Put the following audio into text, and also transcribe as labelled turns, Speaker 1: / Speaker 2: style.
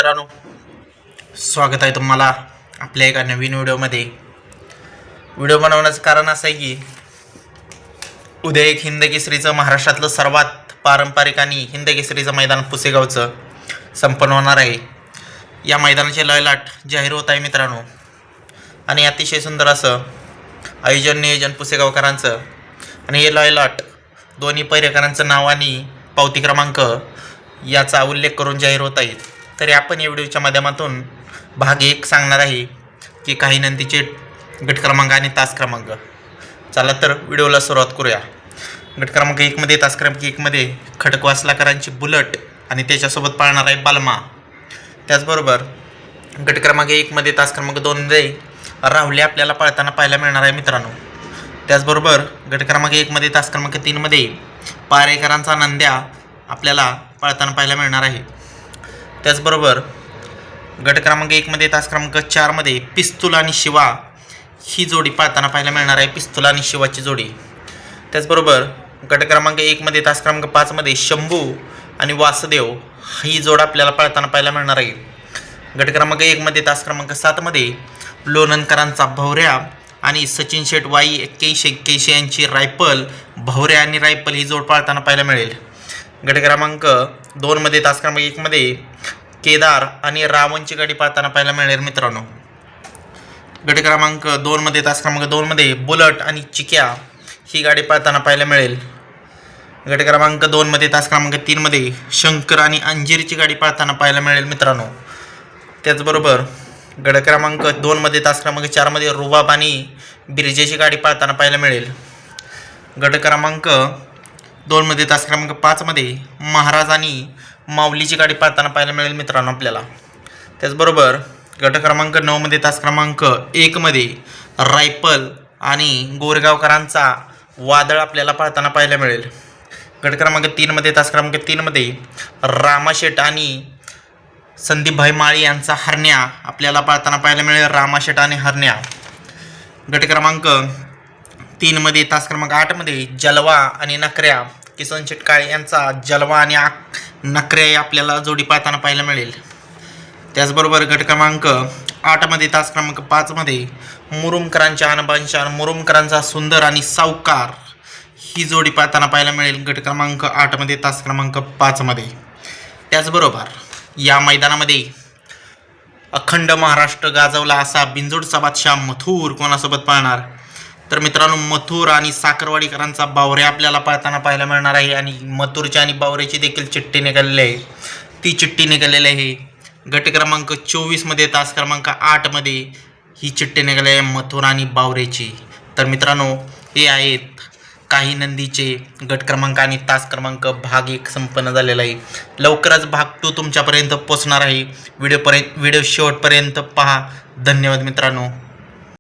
Speaker 1: मित्रांनो, स्वागत आहे तुम्हाला आपल्या एका नवीन व्हिडिओमध्ये। व्हिडिओ बनवण्याचं कारण असं आहे की उद्या एक हिंद केसरीचं महाराष्ट्रातलं सर्वात पारंपरिक आणि हिंद केसरीचं मैदान पुसेगावचं संपन्न होणार आहे। या मैदानाचे लयलाट जाहीर होत आहे मित्रांनो, आणि अतिशय सुंदर असं आयोजन नियोजन पुसेगावकरांचं, आणि हे लयलाट दोन्ही पैरेकरांचं नाव आणि पावती क्रमांक याचा उल्लेख करून जाहीर होत आहे। तरी आपण या व्हिडिओच्या माध्यमातून भाग 1 सांगणार आहे की काही नंदीचे गट क्रमांक आणि तास क्रमांक। चला तर व्हिडिओला सुरुवात करूया। गट क्रमांक 1 मध्ये तास क्रमांक 1 मध्ये खडकवासलाकरांची बुलट आणि त्याच्यासोबत पाळणार आहे बालमा। त्याचबरोबर गट क्रमांक 1 मध्ये तास क्रमांक 2 मध्ये राहुले आपल्याला पळताना पाहायला मिळणार आहे मित्रांनो। त्याचबरोबर गट क्रमांक 1 मध्ये तास क्रमांक 3 मध्ये पारेकरांचा नंद्या आपल्याला पळताना पाहायला मिळणार आहे। त्याचबरोबर गट क्रमांक 1 मध्ये तास क्रमांक 4 मध्ये पिस्तूल आणि शिवा ही जोडी पळताना पाहायला मिळणार आहे, पिस्तूल आणि शिवाची जोडी। त्याचबरोबर गट क्रमांक 1 मध्ये तास क्रमांक 5 मध्ये शंभू आणि वासुदेव ही जोड आपल्याला पळताना पाहायला मिळणार आहे। गट क्रमांक 1 मध्ये तास क्रमांक 7 मध्ये लोणंदकरांचा भवऱ्या आणि सचिन शेठ वाई 81 यांची रायफल, भवऱ्या आणि रायफल ही जोड पळताना पाहायला मिळेल। गट क्रमांक 2 मध्ये तास क्रमांक 1 मध्ये केदार आणि रावणची गाडी पळताना पाहायला मिळेल मित्रांनो। गट क्रमांक 2 मध्ये तास क्रमांक 2 मध्ये बुलट आणि चिक्या ही गाडी पळताना पाहायला मिळेल। गट क्रमांक 2 मध्ये तास क्रमांक 3 मध्ये शंकर आणि अंजीरची गाडी पळताना पाहायला मिळेल मित्रांनो। त्याचबरोबर गट क्रमांक 2 मध्ये तास क्रमांक 4 मध्ये रुबाब आणि बिरजेची गाडी पळताना पाहायला मिळेल। गट क्रमांक 2 मध्ये तास क्रमांक 5 मध्ये महाराज आणि माऊलीची गाडी पळताना पाहायला मिळेल मित्रांनो आपल्याला। त्याचबरोबर गट क्रमांक 9 मध्ये तास क्रमांक 1 मध्ये रायफल आणि गोरेगावकरांचा वादळ आपल्याला पळताना पाहायला मिळेल। गट क्रमांक 3 मध्ये तास क्रमांक 3 मध्ये रामाशेठ आणि संदीपभाई माळी यांचा हरण्या आपल्याला पळताना पाहायला मिळेल, रामाशेठ आणि हरण्या। गट क्रमांक 3 मध्ये तास क्रमांक 8 मध्ये जलवा आणि नकऱ्या, किसन शेठ काळे यांचा जलवा आणि नकऱ्या आपल्याला जोडी पळताना पाहायला मिळेल। त्याचबरोबर गट क्रमांक 8 मध्ये तास क्रमांक 5 मध्ये मुरुमकरांच्या अनबांशान मुरुमकरांचा सुंदर आणि सावकार ही जोडी पळताना पाहायला मिळेल गट क्रमांक 8 मध्ये तास क्रमांक 5 मध्ये। त्याचबरोबर या मैदानामध्ये अखंड महाराष्ट्र गाजवला असा बिंजोडचा बादशाह मथुर कोणासोबत पाळणार, तर मित्रांनो मथुर आणि साखरवाडीकरांचा बावरे आपल्याला पळताना पाहायला मिळणार आहे। आणि मथुरच्या आणि बावरेची देखील चिठ्ठी निघालेली आहे, ती चिठ्ठी निघालेली आहे गट क्रमांक 24 मध्ये तास क्रमांक 8 मध्ये ही चिठ्ठी निघाली आहे मथुर आणि बावरेची। तर मित्रांनो हे आहेत काही नंदीचे गट क्रमांक आणि तास क्रमांक भाग 1 संपन्न झालेला आहे। लवकरच भाग 2 तुमच्यापर्यंत पोहोचणार आहे। व्हिडिओ शेवटपर्यंत पहा। धन्यवाद मित्रांनो।